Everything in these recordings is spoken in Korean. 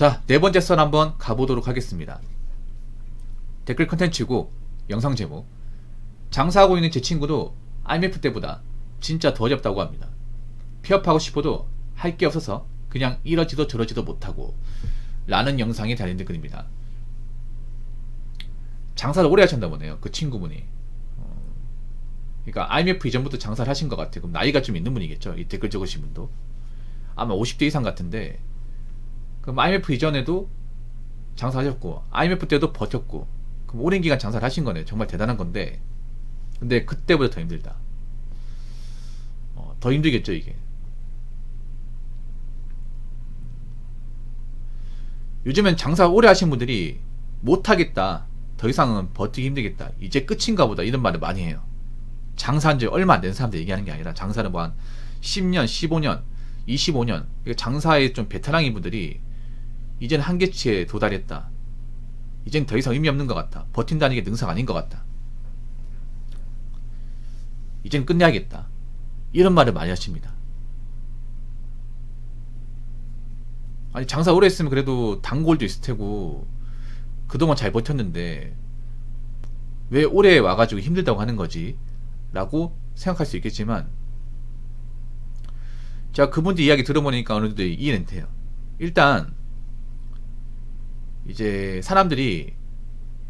자, 네 번째 썰 한번 가보도록 하겠습니다. 댓글 컨텐츠고 영상 제목. 장사하고 있는 제 친구도 IMF 때보다 진짜 더 어렵다고 합니다. 폐업하고 싶어도 할 게 없어서 그냥 이러지도 저러지도 못하고 라는 영상이 달린 글입니다. 장사를 오래 하셨나 보네요, 그 친구분이. 그러니까 IMF 이전부터 장사를 하신 것 같아요. 그럼 나이가 좀 있는 분이겠죠, 이 댓글 적으신 분도. 아마 50대 이상 같은데, 그럼 IMF 이전에도 장사하셨고 IMF 때도 버텼고, 그럼 오랜 기간 장사를 하신 거네요. 정말 대단한 건데, 근데 그때보다 더 힘들다. 더 힘들겠죠 이게. 요즘엔 장사 오래 하신 분들이 못하겠다, 더 이상은 버티기 힘들겠다, 이제 끝인가 보다, 이런 말을 많이 해요. 장사한 지 얼마 안 된 사람들 얘기하는 게 아니라, 장사를 뭐 한 10년, 15년, 25년 장사에 좀 베테랑인 분들이 이제는 한계치에 도달했다, 이젠 더 이상 의미 없는 것 같다, 버틴다는 게 능사가 아닌 것 같다, 이젠 끝내야겠다, 이런 말을 많이 하십니다. 아니, 장사 오래 했으면 그래도 단골도 있을 테고 그동안 잘 버텼는데 왜 오래 와가지고 힘들다고 하는 거지? 라고 생각할 수 있겠지만, 제가 그분들 이야기 들어보니까 어느 정도 이해는 돼요. 일단 이제 사람들이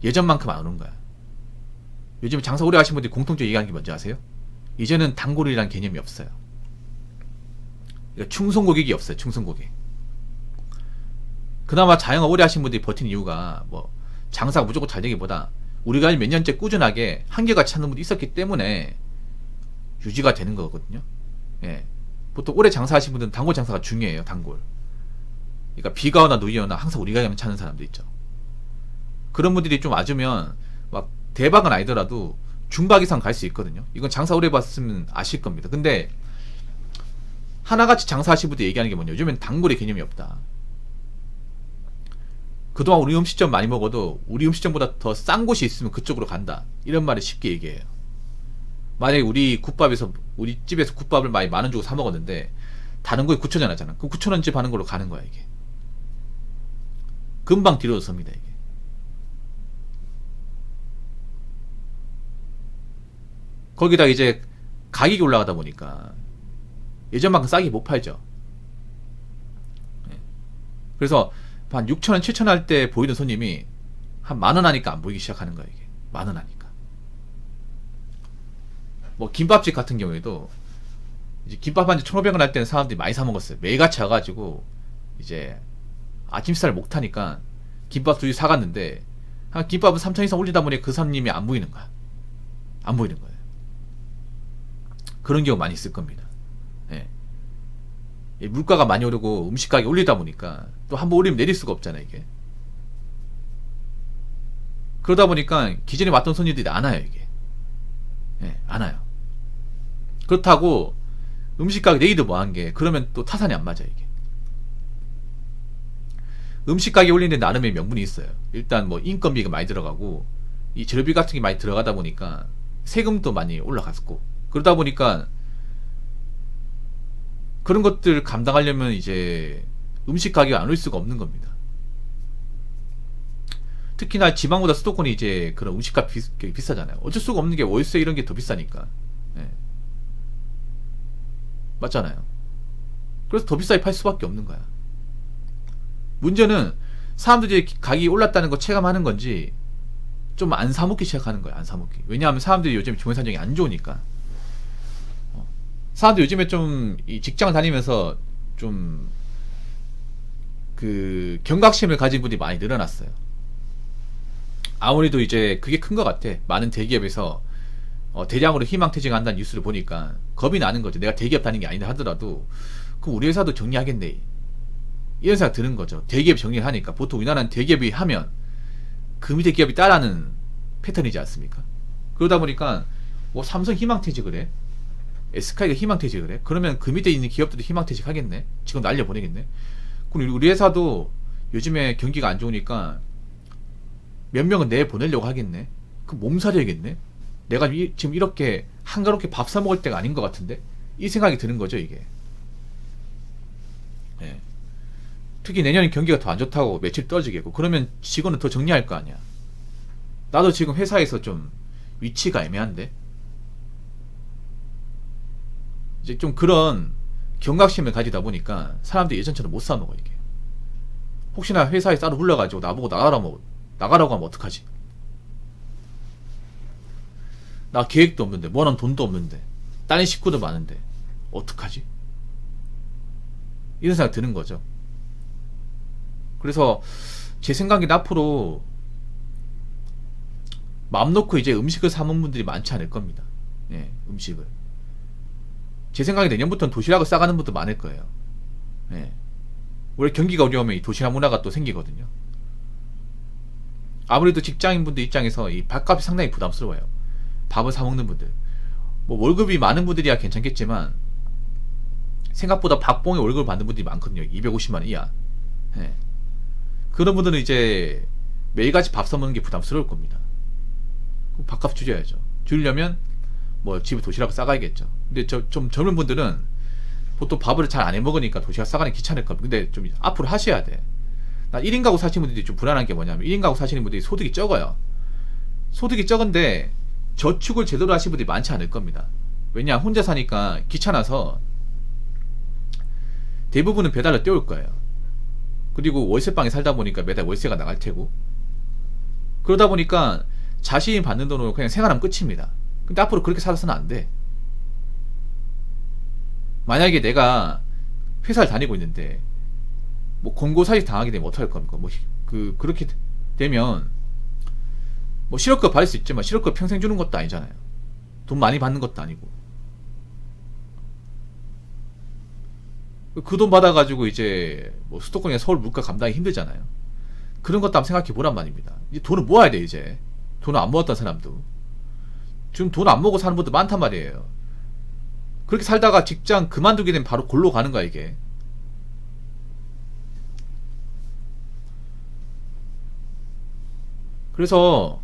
예전만큼 안 오는 거야. 요즘 장사 오래 하신 분들이 공통적으로 얘기하는 게 뭔지 아세요? 이제는 단골이란 개념이 없어요. 그러니까 충성 고객이 없어요. 충성 고객. 그나마 자영업 오래 하신 분들이 버티는 이유가, 뭐 장사가 무조건 잘 되기보다 우리가 몇 년째 꾸준하게 한계가 찾는 분들이 있었기 때문에 유지가 되는 거거든요. 예. 보통 오래 장사하신 분들은 단골 장사가 중요해요. 단골. 그러니까 비가 오나 눈이 오나 항상 우리가 가면 찾는 사람들 있죠. 그런 분들이 좀 와주면 막 대박은 아니더라도 중박 이상 갈 수 있거든요. 이건 장사 오래 봤으면 아실 겁니다. 근데 하나같이 장사하신 분들이 얘기하는 게 뭐냐, 요즘엔 단골의 개념이 없다. 그동안 우리 음식점 많이 먹어도 우리 음식점보다 더 싼 곳이 있으면 그쪽으로 간다, 이런 말을 쉽게 얘기해요. 만약에 우리 집에서 국밥을 많이 만원 주고 사 먹었는데 다른 거에 9,000원 하잖아. 그럼 9,000원 집 하는 걸로 가는 거야. 이게 금방 뒤로 섭니다. 이게 거기다 이제 가격이 올라가다 보니까 예전만큼 싸게 못 팔죠. 그래서 한 6,000원, 7,000원 할 때 보이던 손님이 한 만원 하니까 안 보이기 시작하는 거야. 이게 만원 하니까. 뭐 김밥집 같은 경우에도 이제 김밥 한 지 1,500원 할 때는 사람들이 많이 사 먹었어요. 매일같이 와가지고 이제 아침 식사를 못 하니까 김밥 2개 사갔는데, 한 김밥은 3,000원 이상 올리다 보니 그 손님이 안 보이는 거야. 안 보이는 거예요. 그런 경우 많이 있을 겁니다. 예. 물가가 많이 오르고 음식 가격이 올리다 보니까 또 한번 올리면 내릴 수가 없잖아요, 이게. 그러다 보니까 기존에 왔던 손님들이 안 와요, 이게. 예, 안 와요. 그렇다고 음식 가격 내기도 뭐한 게, 그러면 또 타산이 안 맞아요, 이게. 음식 가격 올리는데 나름의 명분이 있어요. 일단 뭐 인건비가 많이 들어가고 이 재료비 같은 게 많이 들어가다 보니까 세금도 많이 올라갔고, 그러다 보니까 그런 것들 감당하려면 이제 음식 가격이 안 올 수가 없는 겁니다. 특히나 지방보다 수도권이 이제 그런 음식값 비싸잖아요. 어쩔 수가 없는 게 월세 이런 게 더 비싸니까. 예. 맞잖아요. 그래서 더 비싸게 팔 수밖에 없는 거야. 문제는 사람들이 가격이 올랐다는 거 체감하는 건지 좀 안 사먹기 시작하는 거야. 안 사먹기. 왜냐하면 사람들이 요즘 주변 사정이 안 좋으니까. 사람들 요즘에 좀 이 직장을 다니면서 좀 그 경각심을 가진 분들이 많이 늘어났어요. 아무래도 이제 그게 큰 것 같아. 많은 대기업에서 대량으로 희망퇴직한다는 뉴스를 보니까 겁이 나는 거죠. 내가 대기업 다니는 게 아니다 하더라도 그럼 우리 회사도 정리하겠네, 이런 생각 드는 거죠. 대기업 정리를 하니까. 보통 우리나라는 대기업이 하면 그 밑에 기업이 따라하는 패턴이지 않습니까? 그러다 보니까 뭐 삼성 희망퇴직을 해, SK가 희망퇴직을 해, 그러면 그 밑에 있는 기업들도 희망퇴직 하겠네, 지금 날려보내겠네. 그럼 우리 회사도 요즘에 경기가 안 좋으니까 몇 명은 내보내려고 하겠네. 그 몸살이야겠네. 내가 지금 이렇게 한가롭게 밥 사 먹을 때가 아닌 것 같은데, 이 생각이 드는 거죠, 이게. 예. 특히 내년에 경기가 더 안 좋다고 매출이 떨어지겠고, 그러면 직원은 더 정리할 거 아니야. 나도 지금 회사에서 좀 위치가 애매한데, 이제 좀 그런 경각심을 가지다 보니까 사람들이 예전처럼 못 사먹어 이게. 혹시나 회사에 따로 불러가지고 나보고 나가라고 하면 어떡하지? 나 계획도 없는데, 뭐하는 돈도 없는데, 다른 식구도 많은데 어떡하지? 이런 생각 드는 거죠. 그래서 제 생각엔 앞으로 마음 놓고 이제 음식을 사 먹는 분들이 많지 않을 겁니다. 예, 음식을. 제 생각에 내년부터는 도시락을 싸가는 분도 많을 거예요. 예. 원래 경기가 어려우면 이 도시락 문화가 또 생기거든요. 아무래도 직장인분들 입장에서 이 밥값이 상당히 부담스러워요. 밥을 사 먹는 분들. 뭐 월급이 많은 분들이야 괜찮겠지만 생각보다 박봉에 월급을 받는 분들이 많거든요. 250만원 이하. 예. 그런 분들은 이제 매일같이 밥 사먹는 게 부담스러울 겁니다. 밥값 줄여야죠. 줄이려면 뭐 집에 도시락을 싸가야겠죠. 근데 좀 젊은 분들은 보통 밥을 잘 안 해 먹으니까 도시락 싸가는 게 귀찮을 겁니다. 근데 좀 앞으로 하셔야 돼. 나 1인 가구 사시는 분들이 좀 불안한 게 뭐냐면 1인 가구 사시는 분들이 소득이 적어요. 소득이 적은데 저축을 제대로 하시는 분들이 많지 않을 겁니다. 왜냐, 혼자 사니까 귀찮아서 대부분은 배달을 떼올 거예요. 그리고 월세방에 살다 보니까 매달 월세가 나갈 테고, 그러다 보니까 자신이 받는 돈으로 그냥 생활하면 끝입니다. 근데 앞으로 그렇게 살아서는 안 돼. 만약에 내가 회사를 다니고 있는데 뭐 권고사직 당하게 되면 어떡할 겁니까? 뭐 그렇게 되면 뭐 실업급 받을 수 있지만 실업급 평생 주는 것도 아니잖아요. 돈 많이 받는 것도 아니고. 그 돈 받아가지고 이제 뭐 수도권이나 서울 물가 감당이 힘들잖아요. 그런 것도 한번 생각해 보란 말입니다. 이제 돈을 모아야 돼. 이제 돈을 안 모았던 사람도 지금 돈 안 모으고 사는 분들 많단 말이에요. 그렇게 살다가 직장 그만두게 되면 바로 골로 가는 거야 이게. 그래서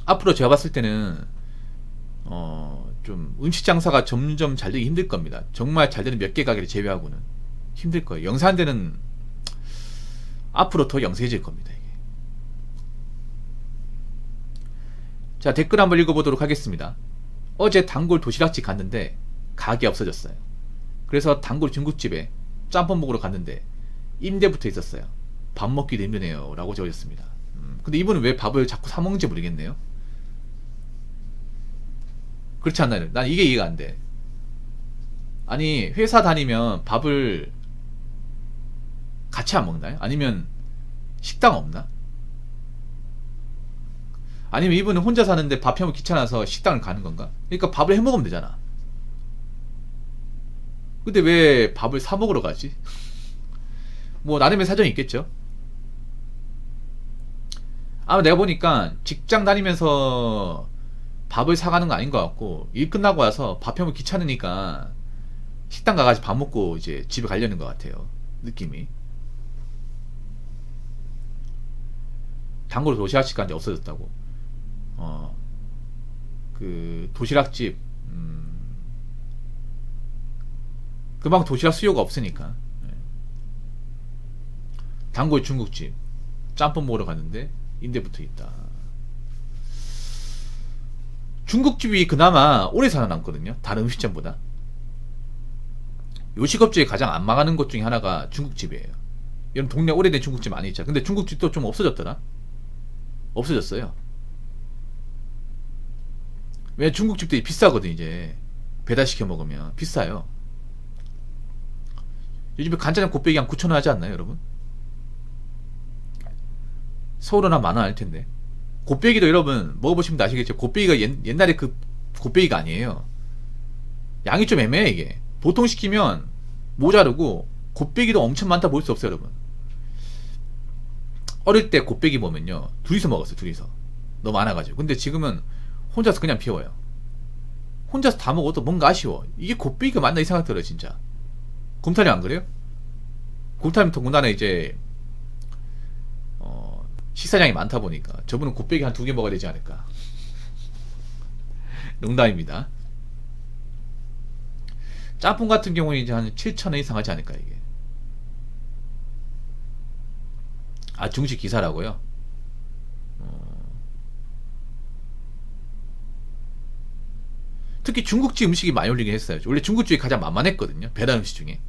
앞으로 제가 봤을 때는 좀 음식 장사가 점점 잘 되기 힘들 겁니다. 정말 잘 되는 몇 개 가게를 제외하고는 힘들 거예요. 영세한 앞으로 더 영세해질 겁니다 이게. 자, 댓글 한번 읽어보도록 하겠습니다. 어제 단골 도시락집 갔는데 가게 없어졌어요. 그래서 단골 중국집에 짬뽕 먹으러 갔는데 임대부터 있었어요. 밥 먹기도 힘드네요 라고 적으셨습니다. 근데 이분은 왜 밥을 자꾸 사 먹는지 모르겠네요. 그렇지 않나요? 난 이게 이해가 안 돼. 아니, 회사 다니면 밥을 같이 안 먹나요? 아니면 식당 없나? 아니면 이분은 혼자 사는데 밥 해먹기 귀찮아서 식당을 가는 건가? 그러니까 밥을 해 먹으면 되잖아. 근데 왜 밥을 사 먹으러 가지? 뭐 나름의 사정이 있겠죠. 아마 내가 보니까 직장 다니면서 밥을 사가는 거 아닌 것 같고, 일 끝나고 와서 밥 해먹기 귀찮으니까 식당 가가지고 밥 먹고 이제 집에 가려는 것 같아요. 느낌이. 단골 도시락집 갔는데 없어졌다고. 그 도시락집 금방 도시락 수요가 없으니까. 단골 중국집 짬뽕 먹으러 갔는데 임대부터 있다. 중국집이 그나마 오래 살아남거든요, 다른 음식점보다. 요식업체에 가장 안 망하는 것 중에 하나가 중국집이에요. 이런 동네 오래된 중국집 많이 있죠. 근데 중국집도 좀 없어졌더라. 없어졌어요. 왜? 중국집들이 비싸거든. 이제 배달시켜 먹으면 비싸요. 요즘에 간짜장 곱빼기 한 9,000원 하지 않나요 여러분? 서울은 한 10,000원 할 텐데. 곱빼기도 여러분 먹어보시면 아시겠죠. 곱빼기가 옛날에 그 곱빼기가 아니에요. 양이 좀 애매해 이게. 보통 시키면 모자르고 곱빼기도 엄청 많다 볼 수 없어요 여러분. 어릴 때 곱빼기 보면요 둘이서 먹었어요. 둘이서 너무 많아가지고. 근데 지금은 혼자서 그냥 비워요. 혼자서 다 먹어도 뭔가 아쉬워. 이게 곱빼기가 맞나 이 생각 들어요 진짜. 곰탕이 안 그래요? 곰탕이 더군다나 이제 식사량이 많다 보니까 저분은 곱빼기 한 2개 먹어야 되지 않을까. 농담입니다. 짬뽕 같은 경우는 이제 한 7,000원 이상 하지 않을까 이게. 아, 중식 기사라고요? 특히 중국집 음식이 많이 올리긴 했어요. 원래 중국집이 가장 만만했거든요. 배달 음식 중에.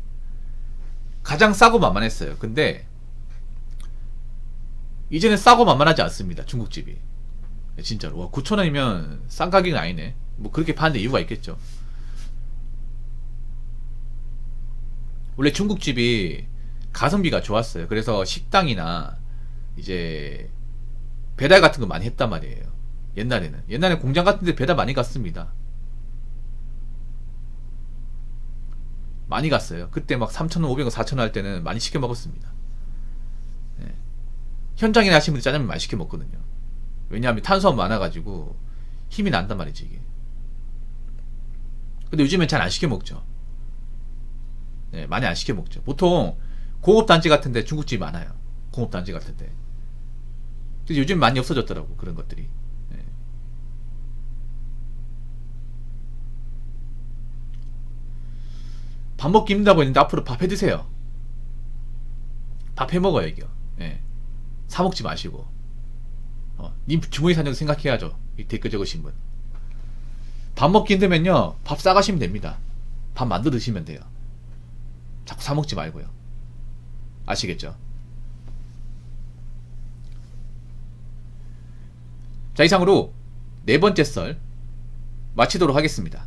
가장 싸고 만만했어요. 근데 이제는 싸고 만만하지 않습니다. 중국집이. 진짜로. 와, 9,000원이면 싼 가격은 아니네. 뭐 그렇게 파는데 이유가 있겠죠. 원래 중국집이 가성비가 좋았어요. 그래서 식당이나 이제 배달 같은 거 많이 했단 말이에요. 옛날에 공장 같은 데 배달 많이 갔습니다. 많이 갔어요. 그때 막 3,000원, 500원, 4,000원 할 때는 많이 시켜 먹었습니다. 예. 현장에 하시는 분들 짜장면 많이 시켜 먹거든요. 왜냐하면 탄수화물 많아가지고 힘이 난단 말이지 이게. 근데 요즘엔 잘 안 시켜 먹죠. 네, 많이 안 시켜 먹죠. 보통 공업단지 같은데 중국집이 많아요. 공업단지 같은데. 근데 요즘 많이 없어졌더라고 그런 것들이. 네. 밥 먹기 힘들다고 했는데 앞으로 밥 해 드세요. 밥 해 먹어요 이겨. 예. 사 먹지 마시고. 님 주머니 사정 생각해야죠. 이 댓글 적으신 분. 밥 먹기 힘들면요 밥 싸가시면 됩니다. 밥 만들어 드시면 돼요. 자꾸 사 먹지 말고요. 아시겠죠? 자, 이상으로 네 번째 썰 마치도록 하겠습니다.